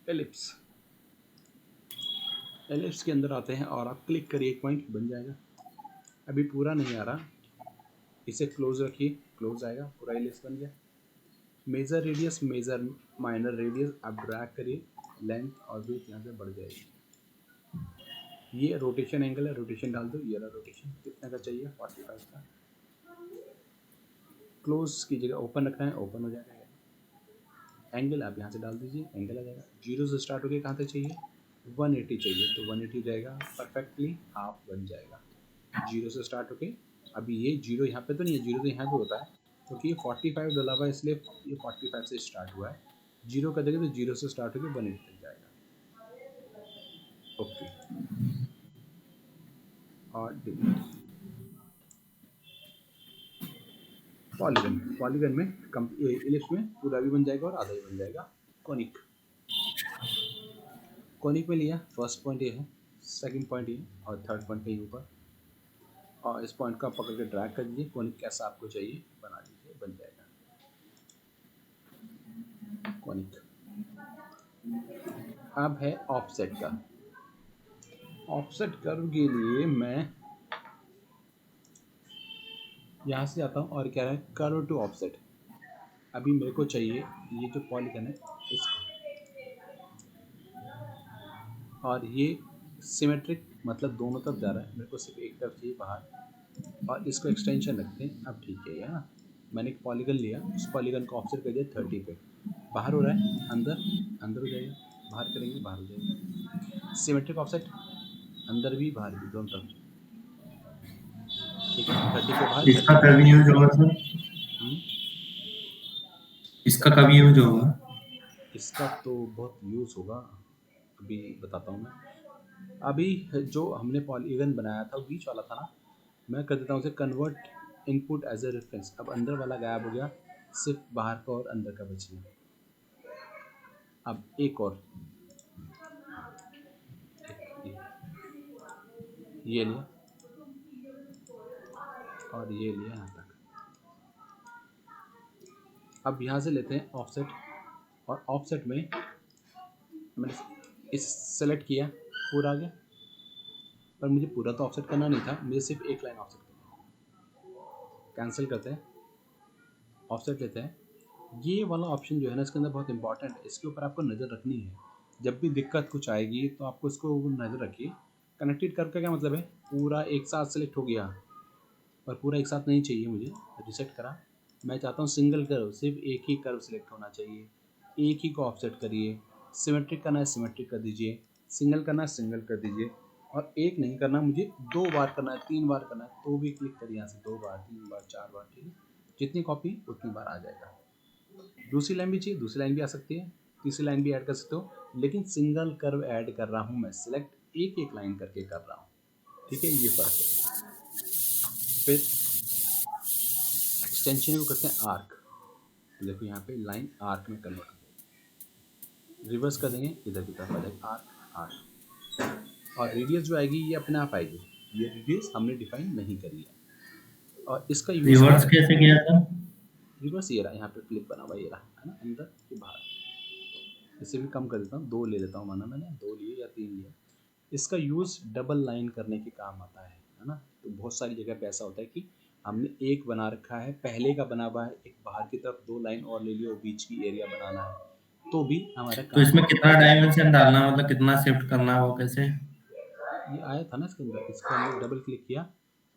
Speaker 1: एलिप्स, एलिप्स के अंदर आते हैं और आप क्लिक करिए, एक पॉइंट बन जाएगा। अभी पूरा नहीं आ रहा, इसे क्लोज रखिए, क्लोज आएगा, पूरा एलिप्स बन गया। Major radius, major minor radius आप ड्रैग करिए, लेंथ और विड्थ यहाँ से बढ़ जाएगी। ये रोटेशन एंगल है, रोटेशन डाल दो, ये रहा रोटेशन, कितने का चाहिए, 45 का। क्लोज की जगह ओपन रखना है, ओपन हो जाएगा। एंगल आप यहाँ से डाल दीजिए, एंगल आ जाएगा। जीरो से स्टार्ट होकर कहाँ तक चाहिए, 180 चाहिए, तो 180 जाएगा, परफेक्टली हाफ बन जाएगा। जीरो से स्टार्ट होके, अभी ये जीरो यहाँ पे तो नहीं है, जीरो तो यहाँ पे होता है, क्योंकि ये 45 डला हुआ है, इसलिए ये 45 से स्टार्ट हुआ है। जीरो कर देंगे तो जीरो से स्टार्ट होकर 180 तक जाएगा। ओके, और डिलीट। पॉलीगन, पॉलीगन में इलिप्स में पूरा भी बन जाएगा और आधा भी बन जाएगा। कॉनिक, कॉनिक में लिया, फर्स्ट पॉइंट ये है, सेकंड पॉइंट ये, और थर्ड पॉइंट कहीं ऊपर, और इस पॉइंट को आप पकड़ के ड्रैग कर दीजिए, कॉनिक कैसा आपको चाहिए बना दीजिए, बन जाएगा कॉनिक। अब है ऑफसेट का। ऑफसेट कर्व के लिए मैं यहाँ से आता हूँ और क्या है, कर्व टू ऑफसेट। अभी मेरे को चाहिए ये जो पॉलीगन है इसको, और ये सिमेट्रिक, मतलब दोनों तरफ जा रहा है, मेरे को सिर्फ एक तरफ चाहिए बाहर, और इसको एक्सटेंशन रखते हैं। अब ठीक है यार, मैंने एक पॉलीगन लिया, उस पॉलीगन को ऑफसेट कर दिया 30 पे, बाहर हो रहा है, अंदर अंदर हो जाएगा, बाहर करेंगे बाहर हो जाएगा। सिमेट्रिक ऑफसेट, अंदर भी बाहर भी, दोनों तरफ, ठीक है। 30 पे बाहर, 30
Speaker 2: इसका
Speaker 1: पे
Speaker 2: कभी
Speaker 1: अंदर।
Speaker 2: यूज होगा सर? इसका कभी यूज होगा?
Speaker 1: इसका तो बहुत यूज़ होगा, अभी बताता हूँ मैं। अभी जो हमने पॉलीगन बनाया था, बीच वाला था ना, मैं कर देता हूँ उसे convert input as a reference. अब अंदर वाला गायब हो गया, सिर्फ बाहर का और अंदर का बच गया। अब एक और, ये लिया और ये लिया यहाँ तक। अब यहाँ से लेते हैं ऑफसेट, और ऑफसेट में मैंने इस सेलेक्ट किया, पूरा आ गया, पर मुझे पूरा तो ऑफसेट करना नहीं था, मुझे सिर्फ एक लाइन ऑफसेट करना है। कैंसिल करते हैं, ऑफसेट लेते हैं। ये वाला ऑप्शन जो है ना, इसके अंदर बहुत इंपॉर्टेंट है, इसके ऊपर आपको नज़र रखनी है। जब भी दिक्कत कुछ आएगी तो आपको इसको नज़र रखिए। कनेक्टेड कर्व का क्या मतलब है, पूरा एक साथ सेलेक्ट हो गया, पर पूरा एक साथ नहीं चाहिए मुझे, रिसेट करा। मैं चाहता हूँ सिंगल कर्व, सिर्फ एक ही कर्व सेलेक्ट होना चाहिए, एक ही को ऑफसेट करिए। सिमेट्रिक करना है सिमेट्रिक कर दीजिए, सिंगल करना है सिंगल कर दीजिए, और एक नहीं करना मुझे, 2 बार करना है, 3 बार करना है, तो भी क्लिक करिए यहाँ से, 2 बार 3 बार 4 बार, ठीक है। जितनी कॉपी उतनी बार आ जाएगा। दूसरी लाइन भी चाहिए, दूसरी लाइन भी आ सकती है, तीसरी लाइन भी ऐड कर सकते हो, लेकिन सिंगल कर्व ऐड कर रहा हूँ मैं, सिलेक्ट एक एक लाइन करके कर रहा हूँ, ठीक है, ये फ़र्क है। फिर एक्सटेंशन को करते हैं आर्क, तो देखो यहाँ पे लाइन आर्क में कन्वर्ट हो जाएगी। रिवर्स कर देंगे, इधर की तरफ आ जाएगा आर्क आर्क, और रेडियस जो आएगी ये अपने आप आएगी, ये रेडियस हमने डिफाइन नहीं करी है। और इसका यूज़ क्या
Speaker 2: रिवर्स
Speaker 1: है,
Speaker 2: कैसे किया था?
Speaker 1: रिवर्स ये रहा, यहाँ पे फ्लिप बना हुआ ये रहा है ना, अंदर के बाहर। इसे भी कम कर देता हूँ, 2 ले लेता हूँ, माना मैंने 2 लिए या 3 लिए। इसका यूज़ डबल लाइन करने के काम आता है ना। तो बहुत सारी जगह पे ऐसा होता है कि हमने एक बना रखा है, पहले का बना हुआ है, एक बाहर की तरफ 2 लाइन और ले लियो, बीच की एरिया बनाना है, तो भी हमारा
Speaker 2: तो
Speaker 1: काम
Speaker 2: इसमें
Speaker 1: आता
Speaker 2: कितना डायमेंशन डालना, मतलब कितना शिफ्ट करना है, वो कैसे?
Speaker 1: है। ये आया था ना इसके अंदर, इसको हमने डबल क्लिक किया,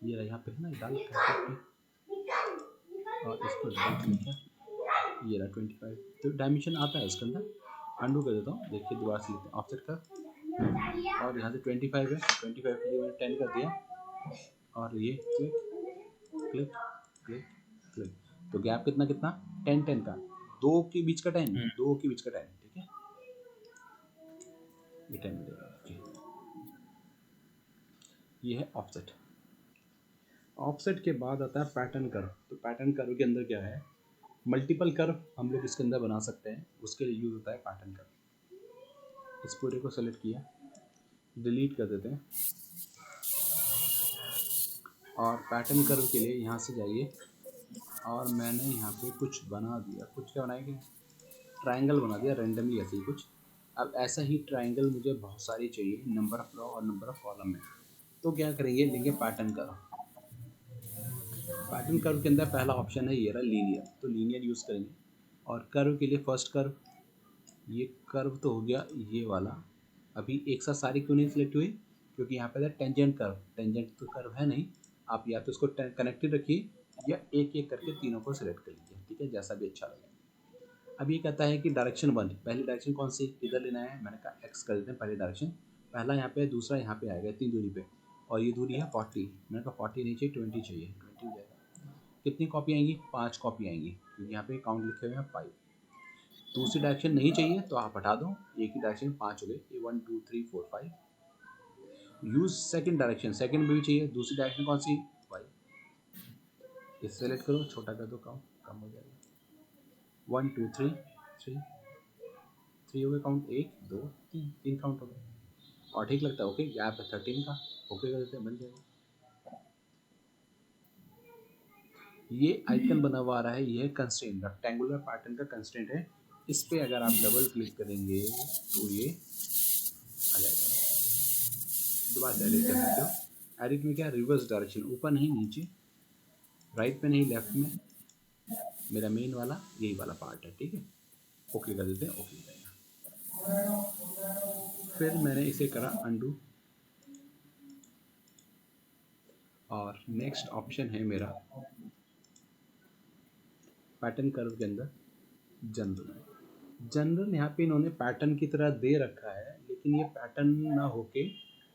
Speaker 1: ये रहा यहाँ पे है ना, डाल रखा है और इसको डबल क्लिक किया, ये रहा 25। तो डायमेंशन आता है इसके अंदर। अंडू कर देता हूँ, देखिए दोबारा से लेते हैं ऑफसेट का, और यहाँ से 25 है, 25 के लिए मैंने 10 कर दिया, और ये क्लिक क्लिक क्लिक क्लिक, तो गैप कितना कितना, 10 10 का, 2 के बीच का 10, 2 के बीच का 10, ठीक है, ये 10 मिलेगा। ये है ऑफसेट। ऑफसेट के बाद आता है पैटर्न कर्व। तो पैटर्न कर्व के अंदर क्या है, मल्टीपल कर्व हम लोग इसके अंदर बना सकते हैं, उसके लिए यूज़ होता है पैटर्न कर्व। इस पूरे को सेलेक्ट किया, डिलीट कर देते हैं, और पैटर्न कर्व के लिए यहाँ से जाइए, और मैंने यहाँ पे कुछ बना दिया, कुछ क्या बनाया कि ट्रायंगल बना दिया रैंडमली, ऐसे ही कुछ अब ऐसा ही ट्राइंगल मुझे बहुत सारी चाहिए, नंबर ऑफ रो और नंबर ऑफ कॉलम में। तो क्या करेंगे, लेंगे पैटर्न कर्व। पैटर्न कर्व के अंदर पहला ऑप्शन है ये रहा लीनियर, तो लीनियर यूज़ करेंगे। और कर्व के लिए फर्स्ट कर्व, ये कर्व तो हो गया ये वाला। अभी एक साथ सारी क्यों नहीं सिलेक्ट हुई, क्योंकि यहाँ पे था टेंजेंट कर्व, टेंजेंट तो कर्व है नहीं। आप या तो इसको कनेक्टेड रखिए या एक एक करके तीनों को सिलेक्ट कर लीजिए, ठीक है, जैसा भी अच्छा लगे। अब ये कहता है कि डायरेक्शन वन, पहली डायरेक्शन कौन सी किधर लेना है, मैंने कहा एक्स कर देते हैं पहली डायरेक्शन। पहला यहाँ पे, दूसरा यहाँ पे आएगा इतनी दूरी पे, और ये दूरी है 40। मैंने कहा 40 नहीं चाहिए, 20 चाहिए, 20 हो जाएगा। कितनी कॉपी आएंगी, 5 कॉपी आएंगी, क्योंकि यहाँ पे काउंट लिखे हुए हैं 5। दूसरी डायरेक्शन नहीं चाहिए तो आप हटा दो, एक ही डायरेक्शन 5 हो गए, ये 1 2 3 4 5। यूज सेकंड डायरेक्शन, सेकंड में भी चाहिए, दूसरी डायरेक्शन कौन सी, वाई। इस सेलेक्ट करो, छोटा कर दो, कम हो जाएगा। 1 2 3 3 3 हो गए काउंट, 1 2 3 3 काउंट हो गए। और ठीक लगता है, ओके, गैप है 13 का, ओके कर देते हैं, बन जाएगा। ये आइकन बना हुआ आ रहा है, ये है कंस्ट्रेंट, रेक्टेंगुलर पैटर्न का कंस्ट्रेंट है। इस पे अगर आप डबल क्लिक करेंगे तो ये आ जाएगा। दोबारा से एडिट कर सकते हो। एडिट में क्या, रिवर्स डायरेक्शन, ऊपर नहीं नीचे, राइट पे नहीं लेफ्ट में। मेरा मेन वाला यही वाला पार्ट है, ठीक है, ओके कर देते हैं, ओके हो जाएगा। फिर मैंने इसे करा अंडू, और नेक्स्ट ऑप्शन है मेरा पैटर्न कर्व के अंदर जनरल। जनरल यहाँ पे इन्होंने पैटर्न की तरह दे रखा है, लेकिन ये पैटर्न ना होके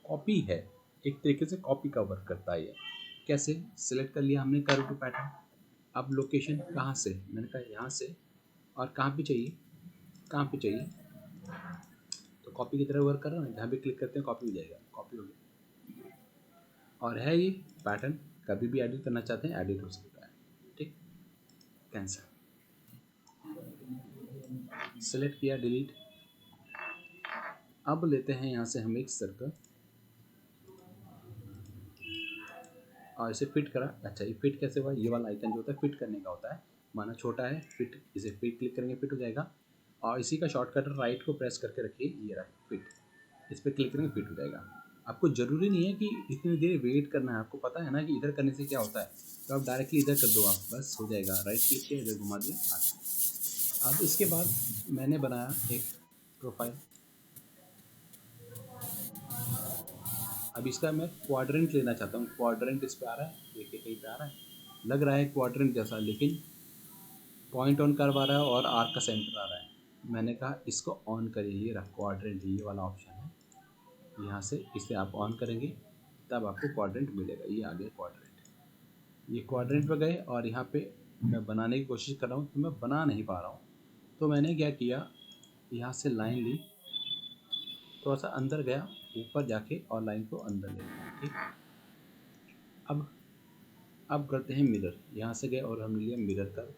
Speaker 1: कॉपी है, एक तरीके से कॉपी का वर्क करता है ये। कैसे, सिलेक्ट कर लिया हमने कर्व टू पैटर्न। अब लोकेशन कहाँ से, मैंने कहा यहाँ से, और कहाँ पे चाहिए, कहाँ पे चाहिए, तो कॉपी की तरह वर्क कर रहा है ना, जहाँ भी क्लिक करते हैं कॉपी हो जाएगा, कॉपी हो गया। और है ये पैटर्न, कभी भी एडिट करना चाहते हैं एडिट हो सकता है, ठीक। कैंसिल, सेलेक्ट किया, डिलीट। अब लेते हैं यहाँ से हम एक सर्कल और इसे फिट करा। अच्छा, ये फिट कैसे हुआ, ये वाला आइकन जो होता है फिट करने का होता है, माना छोटा है फिट, इसे फिट क्लिक करेंगे फिट हो जाएगा। और इसी का शॉर्टकट राइट को प्रेस करके रखिए, ये रहा फिट, इस पर क्लिक करेंगे फिट हो जाएगा। आपको ज़रूरी नहीं है कि इतनी देर वेट करना है, आपको पता है ना कि इधर करने से क्या होता है, तो आप डायरेक्टली इधर कर दो, आप बस हो जाएगा, राइट क्लिक किया, इधर घुमा दिया, आ गया। अब इसके बाद मैंने बनाया एक प्रोफाइल। अब इसका मैं क्वाड्रेंट लेना चाहता हूँ, क्वाड्रेंट इस पे आ रहा है, देखिए कहीं पे आ रहा है, लग रहा है क्वाड्रेंट जैसा, लेकिन पॉइंट ऑन कर्व आ रहा है और आर्क का सेंटर आ रहा है। मैंने कहा इसको ऑन करिए, ये रहा क्वाड्रेंट, ये वाला ऑप्शन है, यहाँ से इसे आप ऑन करेंगे तब आपको क्वाड्रेंट मिलेगा, ये आ गया क्वाड्रेंट। ये क्वाड्रेंट पे गए और यहाँ पे मैं बनाने की कोशिश कर रहा हूँ तो मैं बना नहीं पा रहा हूँ, तो मैंने क्या किया, यहाँ से लाइन ली, थोड़ा सा अंदर गया, ऊपर जाके और लाइन को अंदर ले गया, ठीक। अब करते हैं मिरर, यहाँ से गए और हमने लिया मिरर कर।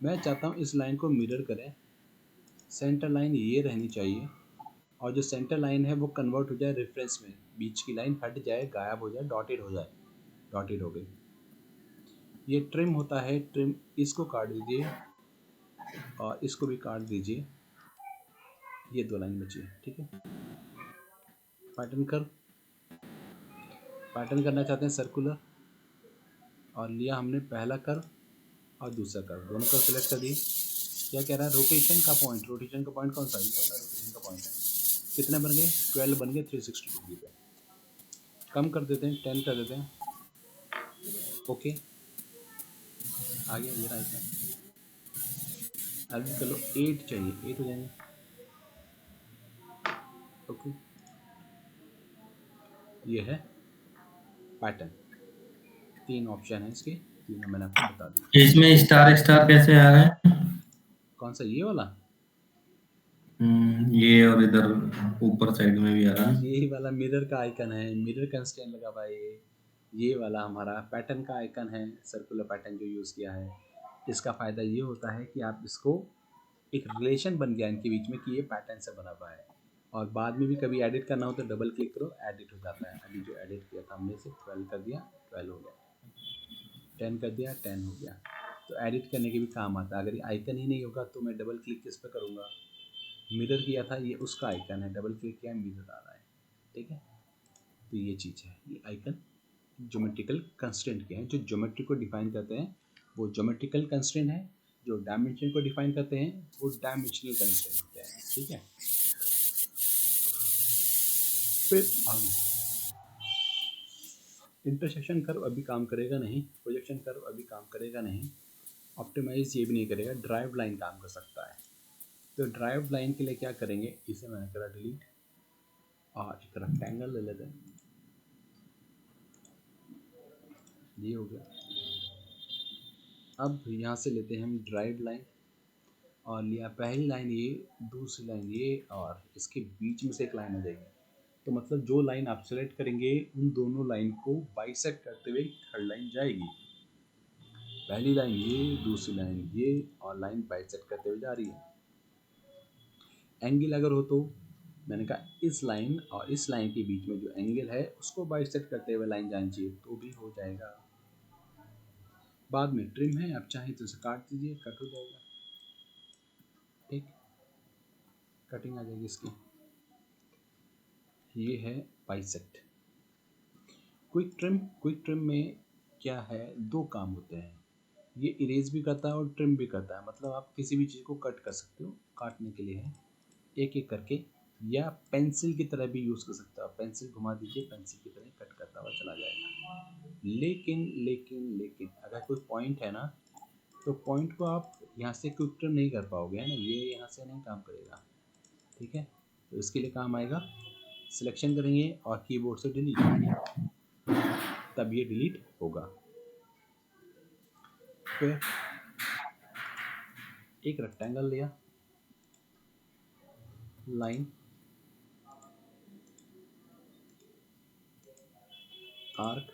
Speaker 1: मैं चाहता हूँ इस लाइन को मिरर करें, सेंटर लाइन ये रहनी चाहिए, और जो सेंटर लाइन है वो कन्वर्ट हो जाए रेफरेंस में, बीच की लाइन हट जाए, गायब हो जाए, डॉटेड हो जाए, डॉटेड हो गई। ये ट्रिम होता है, ट्रिम, इसको काट दीजिए और इसको भी काट दीजिए, ये दो लाइन बची है, ठीक है। पैटर्न कर, पैटर्न करना चाहते हैं सर्कुलर, और लिया हमने पहला कर और दूसरा कर, दोनों कर सिलेक्ट कर दिए। क्या कह रहा है, रोटेशन का पॉइंट, रोटेशन का पॉइंट कौन सा है, रोटेशन का पॉइंट है, कितने बन गए, 12 बन गए 360 डिग्री पे। कम कर देते हैं, 10 कर देते हैं, ओके आ गया, ये राइट है। अभी चलो 8 चाहिए, 8 हो जाएंगे, ओके। ये है पैटर्न, 3 ऑप्शन है इसके, तीनों मैंने आपको बता दिया।
Speaker 2: इसमें स्टार स्टार कैसे आ रहा है?
Speaker 1: कौन सा, ये वाला,
Speaker 2: ये और इधर ऊपर साइड में भी आ रहा है।
Speaker 1: ये वाला मिरर का आइकन है, मिरर कंस्ट्रेंट लगा हुआ है ये वाला हमारा पैटर्न का आइकन है, सर्कुलर पैटर्न जो यूज़ किया है। इसका फ़ायदा ये होता है कि आप इसको, एक रिलेशन बन गया इनके बीच में कि ये पैटर्न से बना हुआ है, और बाद में भी कभी एडिट करना हो तो डबल क्लिक करो, एडिट हो जाता है। अभी जो एडिट किया था हमने, से 12 कर दिया, 12 हो गया, 10 कर दिया, 10 हो गया। तो एडिट करने के भी काम आता है। अगर ये आइकन ही नहीं होगा तो मैं डबल क्लिक किस पे करूँगा, मिरर किया था, ये उसका आइकन है, डबल क्लिक किया मिरर आ रहा है, ठीक है। तो ये चीज़ है, ये आइकन ज्योमेट्रिकल कंस्ट्रेंट के हैं, जो ज्योमेट्री को डिफाइन करते हैं वो ज्योमेट्रिकल कंस्ट्रेंट है, जो डायमेंशन को डिफाइन करते हैं वो डायमेंशनल कंस्ट्रेंट होते हैं, ठीक है। फिर इंटरसेक्शन कर्व अभी काम करेगा नहीं, प्रोजेक्शन कर्व अभी काम करेगा नहीं, ऑप्टिमाइज ये भी नहीं करेगा, ड्राइव लाइन काम कर सकता है। तो ड्राइव लाइन के लिए क्या करेंगे, इसे मैंने करा डिलीट और एक रेक्टेंगल ले लेते हैं, ये हो गया। अब यहाँ से लेते हैं हम ड्राइव लाइन और लिया पहली लाइन ये, दूसरी लाइन ये और इसके बीच में से एक लाइन आ जाएगी। तो मतलब जो लाइन आप सेलेक्ट करेंगे उन दोनों लाइन को बाइसेक्ट करते हुए थर्ड लाइन जाएगी। पहली लाइन ये, दूसरी लाइन ये और लाइन बाइसेक्ट करते हुए जा रही है। एंगल अगर हो तो मैंने कहा इस लाइन और इस लाइन के बीच में जो एंगल है उसको बाइसेक्ट करते हुए लाइन जानी चाहिए, तो भी हो जाएगा। बाद में ट्रिम है, आप चाहें तो इसे काट दीजिए, कट हो जाएगा, ठीक, कटिंग आ जाएगी इसकी। ये है बाइसेक्ट। क्विक ट्रिम में क्या है, दो काम होते हैं, ये इरेज भी करता है और ट्रिम भी करता है। मतलब आप किसी भी चीज़ को कट कर सकते हो, काटने के लिए है एक एक करके, या पेंसिल की तरह भी यूज़ कर सकते हो। आप पेंसिल घुमा दीजिए, पेंसिल की तरह कट करता हुआ चला जाएगा। लेकिन लेकिन लेकिन अगर कोई पॉइंट है ना, तो पॉइंट को आप यहाँ से क्विक ट्रिम नहीं कर पाओगे, है ना, ये यहाँ से नहीं काम करेगा, ठीक है। तो इसके लिए काम आएगा, सिलेक्शन करेंगे और कीबोर्ड से डिलीट, तब ये डिलीट होगा। फिर एक रेक्टेंगल लिया, लाइन आर्क,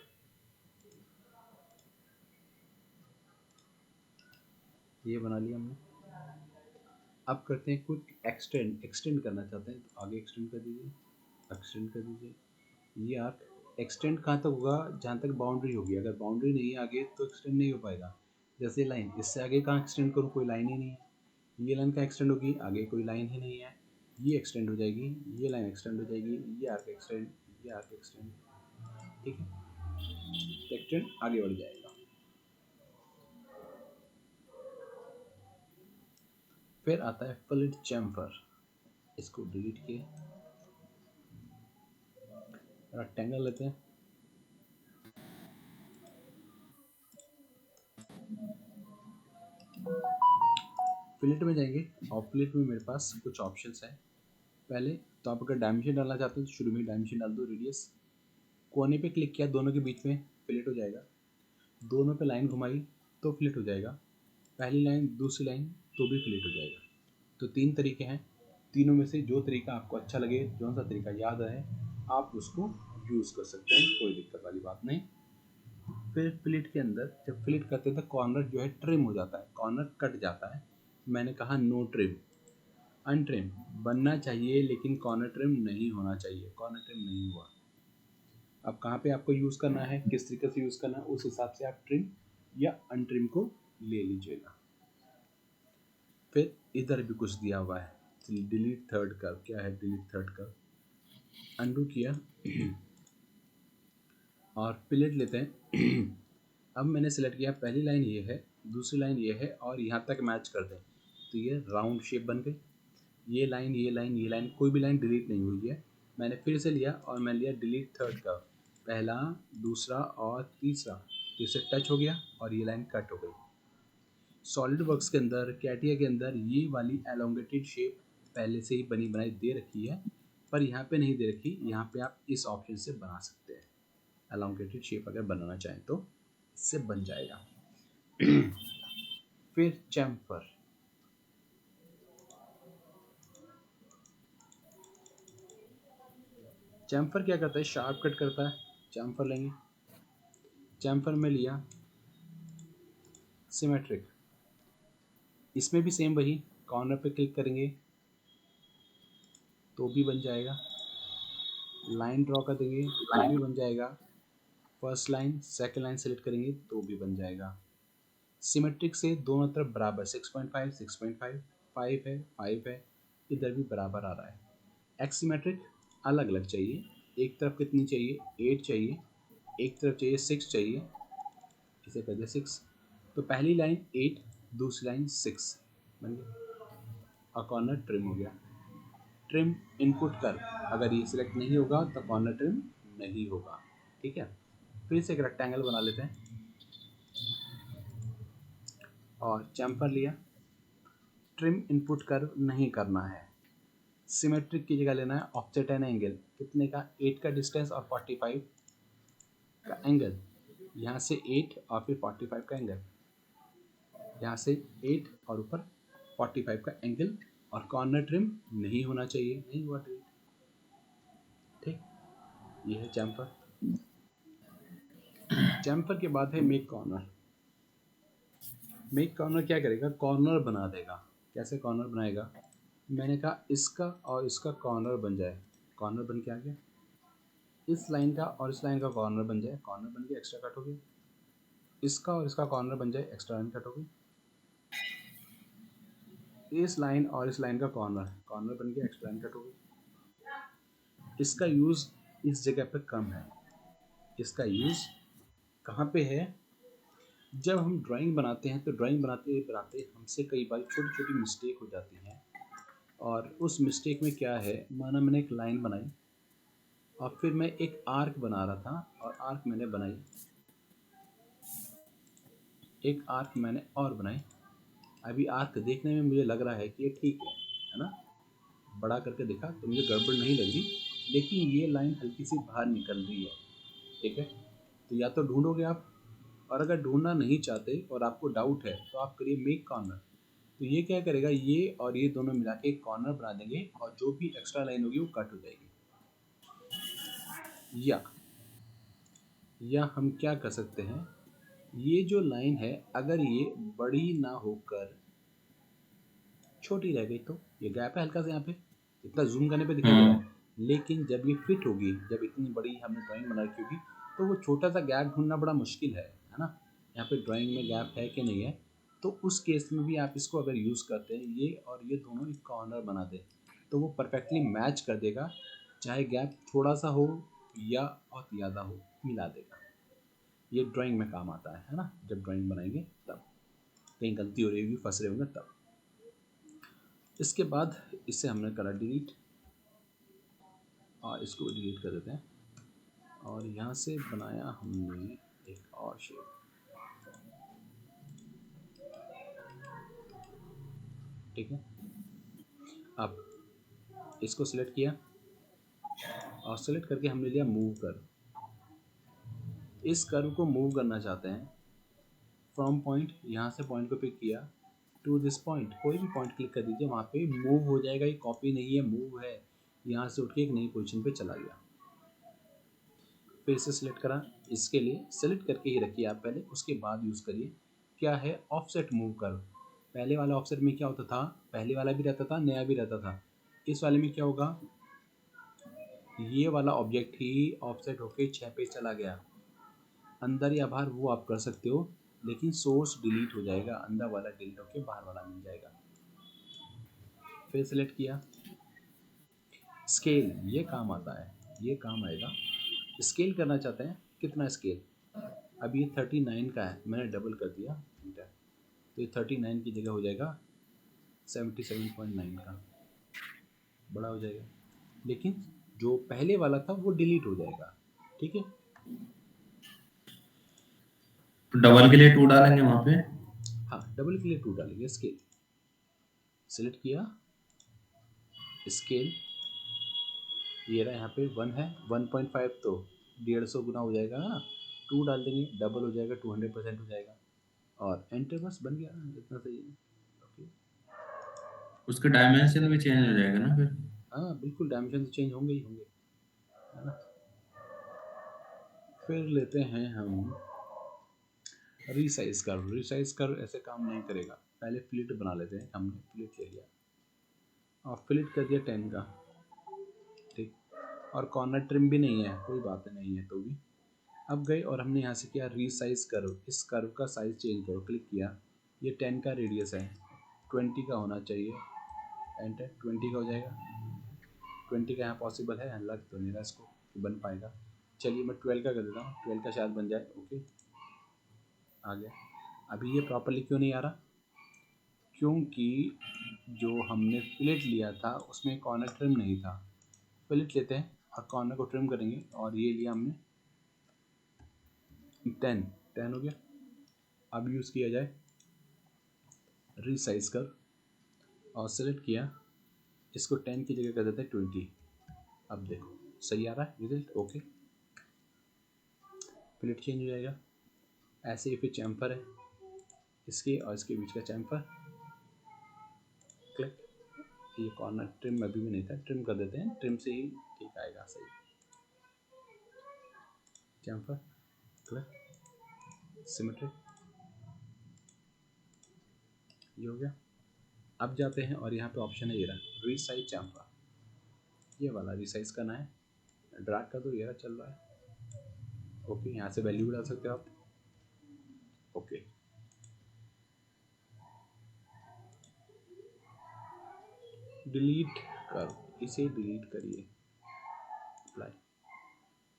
Speaker 1: ये बना लिया हमने। अब करते हैं क्विक एक्सटेंड, एक्सटेंड करना चाहते हैं तो आगे एक्सटेंड कर दीजिए, एक्सटेंड कर दीजिए। ये आर्क एक्सटेंड कहाँ तक होगा, जहाँ तक बाउंड्री होगी, अगर बाउंड्री नहीं है आगे तो एक्सटेंड नहीं हो पाएगा। जैसे लाइन, इससे आगे कहाँ एक्सटेंड करूँ, कोई लाइन ही नहीं है, ये लाइन का एक्सटेंड होगी, आगे कोई लाइन ही नहीं है, ये एक्सटेंड हो जाएगी, ये लाइन एक्सटेंड हो जाएगी, ये आर्क एक्सटेंड, ये आर्क एक्सटेंड, ठीक है, एक्सटेंड आगे बढ़ जाएगा। फिर आता है फिलेट चैम्फर, इसको डिलीट किए, रेक्टेंगल लेते हैं, फिलेट में जाएंगे और फिलेट में मेरे पास कुछ ऑप्शंस हैं। पहले तो आप अगर डायमेंशन डालना चाहते हो तो शुरू में डायमेंशन डाल दो, रेडियस, कोने पे क्लिक किया, दोनों के बीच में फिलेट हो जाएगा, दोनों पे लाइन घुमाई तो फिलेट हो जाएगा, पहली लाइन दूसरी लाइन तो भी फिलेट हो जाएगा। तो तीन तरीके हैं, तीनों में से जो तरीका आपको अच्छा लगे, जो सा तरीका याद रहे, आप उसको यूज़ कर सकते हैं, कोई दिक्कत वाली बात नहीं। फिर फिलेट के अंदर जब फिलेट करते हैं तो कॉर्नर जो है ट्रिम हो जाता है, कॉर्नर कट जाता है, मैंने कहा नो ट्रिम, अनट्रिम बनना चाहिए लेकिन कॉर्नर ट्रिम नहीं होना चाहिए, कॉर्नर ट्रिम नहीं हुआ। अब कहाँ पे आपको यूज़ करना है, किस तरीके से यूज़ करना है, उस हिसाब से आप ट्रिम या अनट्रिम को ले लीजिएगा। फिर इधर भी कुछ दिया हुआ है, डिलीट थर्ड कर्व, क्या है डिलीट थर्ड कर्व, अनडू किया और फिलेट लेते हैं। अब मैंने सेलेक्ट किया, पहली लाइन ये है, दूसरी लाइन ये है और यहाँ तक मैच कर दें, तो ये राउंड शेप बन गई। ये लाइन ये लाइन ये लाइन, कोई भी लाइन डिलीट नहीं हुई है। मैंने फिर से लिया और मैं लिया डिलीट थर्ड कर्व, पहला दूसरा और तीसरा, तो इसे टच हो गया और ये लाइन कट हो गई। सॉलिड वर्क्स के अंदर, कैटिया के अंदर ये वाली एलोंगेटेड शेप पहले से ही बनी बनाई दे रखी है, पर यहाँ पे नहीं दे रखी, यहाँ पे आप इस ऑप्शन से बना सकते हैं। एलोंगेटेड शेप अगर बनाना चाहें तो इससे बन जाएगा। फिर चैम्फर, चैम्फर क्या करता है, शार्प कट करता है। चैम्फर लेंगे, चैम्फर में लिया सिमेट्रिक, इसमें भी सेम वही, कॉर्नर पे क्लिक करेंगे तो भी बन जाएगा, लाइन ड्रॉ कर देंगे तो भी बन जाएगा, first line second line select करेंगे तो भी बन जाएगा। सिमेट्रिक से दोनों तरफ बराबर 6.5 6.5, 5 है 5 है, इधर भी बराबर आ रहा है। एक्सीमेट्रिक अलग अलग चाहिए, एक तरफ कितनी चाहिए, 8 चाहिए, एक तरफ चाहिए 6 चाहिए, इसे कर दिया 6। तो पहली लाइन 8, दूसरी लाइन 6 बन गया और कॉर्नर ट्रिम हो गया। ट्रिम इनपुट कर, अगर ये सिलेक्ट नहीं होगा तो कॉर्नर ट्रिम नहीं होगा। ठीक है, फिर से एक रेक्टेंगल बना लेते हैं और चैम्फर लिया। ट्रिम इनपुट कर नहीं करना है, सिमेट्रिक की जगह लेना है ऑफसेट एंड एंगल। कितने का, 8 का डिस्टेंस और 45 का एंगल। यहाँ से 8 और फिर 45 का एंगल, यहाँ से 8 और ऊपर 45 का एंगल, और कॉर्नर ट्रिम नहीं होना चाहिए, नहीं हुआ ट्रिम। ठीक, ये है चैम्फर। चैम्फर के बाद है मेक कॉर्नर। मेक कॉर्नर क्या करेगा, कॉर्नर बना देगा। कैसे कॉर्नर बनाएगा, मैंने कहा इसका और इसका कॉर्नर बन जाए, कॉर्नर बन के आ गया। इस लाइन का और इस लाइन का कॉर्नर बन जाए, कॉर्नर बन के एक्स्ट्रा कट हो गया। इसका और इसका कॉर्नर बन जाए, एक्स्ट्रा लाइन कट हो गई। इस लाइन और इस लाइन का कॉर्नर, कॉर्नर बन के एक्स्ट्रा लाइन कट हो गई। इसका यूज़ इस जगह पे कम है। इसका यूज़ कहाँ पे है, जब हम ड्राइंग बनाते हैं तो ड्राइंग बनाते बनाते हमसे कई बार छोटी छोटी मिस्टेक हो जाती हैं। और उस मिस्टेक में क्या है, माना मैंने एक लाइन बनाई और फिर मैं एक आर्क बना रहा था और आर्क मैंने बनाई, एक आर्क मैंने और बनाई। अभी आर्क देखने में मुझे लग रहा है कि ये ठीक है ना, बड़ा करके देखा तो मुझे गड़बड़ नहीं लग रही, लेकिन ये लाइन हल्की सी बाहर निकल रही है। ठीक है, तो या तो ढूंढोगे आप, और अगर ढूंढना नहीं चाहते और आपको डाउट है तो आप करिए मेक कॉर्नर। तो ये क्या करेगा, ये और ये दोनों मिला के एक कॉर्नर बना देंगे और जो भी एक्स्ट्रा लाइन होगी वो कट हो जाएगी। या हम क्या कर सकते हैं, ये जो लाइन है अगर ये बड़ी ना होकर छोटी रह गई तो ये गैप है हल्का सा, यहाँ पे इतना जूम करने पे दिखाई दे रहा है, लेकिन जब ये फिट होगी, जब इतनी बड़ी हमने ड्राइंग बना रखी होगी, तो वो छोटा सा गैप ढूंढना बड़ा मुश्किल है ना। यहाँ पे ड्राइंग में गैप है कि नहीं है, तो उस केस में भी आप इसको अगर यूज़ करते हैं, ये और ये दोनों एक कॉर्नर बना दें, तो वो परफेक्टली मैच कर देगा, चाहे गैप थोड़ा सा हो या बहुत ज़्यादा हो, मिला देगा। ये ड्राइंग में काम आता है ना, जब ड्राइंग बनाएंगे तब कहीं गलती हो रही होगी, फंस रहे होंगे तब। इसके बाद इसे हमने करा डिलीट, और इसको डिलीट कर देते हैं, और यहाँ से बनाया हमने एक और शेप। ठीक है, अब इसको सिलेक्ट किया और सिलेक्ट करके हमने लिया मूव कर्व। इस कर्व को मूव करना चाहते हैं फ्रॉम पॉइंट, यहाँ से पॉइंट को पिक किया टू दिस पॉइंट, कोई भी पॉइंट क्लिक कर दीजिए, वहाँ पे मूव हो जाएगा। ये कॉपी नहीं है, मूव है। यहाँ से उठ के एक नई पोजीशन पे चला गया। फिर से सिलेक्ट करा, इसके लिए सिलेक्ट करके ही रखिए आप पहले, उसके बाद यूज़ करिए। क्या है, ऑफसेट मूव कर्व। पहले वाला ऑफसेट में क्या होता था, पहले वाला भी रहता था, नया भी रहता था। इस वाले में क्या होगा, ये वाला ऑब्जेक्ट ही ऑफसेट होके 6 पे चला गया। अंदर या बाहर वो आप कर सकते हो, लेकिन सोर्स डिलीट हो जाएगा, अंदर वाला डिलीट होके बाहर वाला मिल जाएगा। फिर सिलेक्ट किया, स्केल, ये काम आता है, ये काम आएगा। स्केल करना चाहते हैं, कितना स्केल, अब ये 39 का है, मैंने डबल कर दिया इंटर, तो ये 39 की जगह हो जाएगा 77.9 का, बड़ा हो जाएगा। लेकिन जो पहले वाला था वो डिलीट हो जाएगा। ठीक है,
Speaker 2: तो डबल के लिए 2 डालेंगे वहां पे।
Speaker 1: हाँ डबल के लिए 2 डालेंगे। स्केल सिलेक्ट किया, स्केल ये रहा, यहाँ पे 1 है, 1.5 तो 150 गुना हो जाएगा ना, 2 डाल देंगे डबल हो जाएगा, 200% हो जाएगा, और एंटर, बस बन गया, इतना सही है। ओके,
Speaker 2: उसके डायमेंशन भी चेंज हो जाएगा ना फिर।
Speaker 1: हाँ बिल्कुल, डायमेंशन तो चेंज होंगे ही होंगे, है ना। फिर लेते हैं हम रिसाइज कर्व। रिसाइज कर्व ऐसे काम नहीं करेगा, पहले फ्लिट बना लेते हैं। हमने फ्लिट ले लिया और फ्लिट कर दिया 10 का। ठीक, और कॉर्नर ट्रिम भी नहीं है, कोई बात नहीं है तो भी। अब गए और हमने यहाँ से किया रीसाइज कर्व, इस कर्व का साइज चेंज करो, क्लिक किया, ये 10 का रेडियस है, 20 का होना चाहिए, एंटर 20 का हो जाएगा। 20 का यहाँ पॉसिबल है, लग तो नहीं रहा इसको कि बन पाएगा। चलिए मैं 12 का कर देता हूँ, 12 का शायद बन जाए। ओके आ गया। अभी ये प्रॉपरली क्यों नहीं आ रहा? क्योंकि जो हमने फिलेट लिया था उसमें कॉर्नर ट्रिम नहीं था। फिलेट लेते हैं और कॉर्नर को ट्रिम करेंगे, और ये लिया हमने 10 हो गया। अब यूज़ किया जाए रीसाइज कर, और सेलेक्ट किया, इसको 10 की जगह कर देते हैं 20। अब देखो सही आ रहा है रिजल्ट। ओके फिलेट चेंज हो जाएगा। ऐसे ही फिर चैम्फर है, इसके और इसके बीच का चैम्फर, क्लिक। ये कॉर्नर ट्रिम अभी भी नहीं था, ट्रिम कर देते हैं, ट्रिम से ही ठीक आएगा सही। चैम्फर, क्लिक, सिमेट्रिक, ये हो गया। अब जाते हैं और यहाँ पे ऑप्शन है ये रहा रीसाइज चैम्फर, ये वाला रीसाइज करना है। ड्रैग का तो ये रहा चल रहा है। ओके यहाँ से वैल्यू भी डाल सकते हो आप। ओके डिलीट कर, इसे डिलीट करिए, अप्लाई,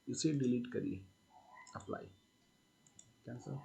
Speaker 1: इसे डिलीट करिए, अप्लाई, कैंसिल।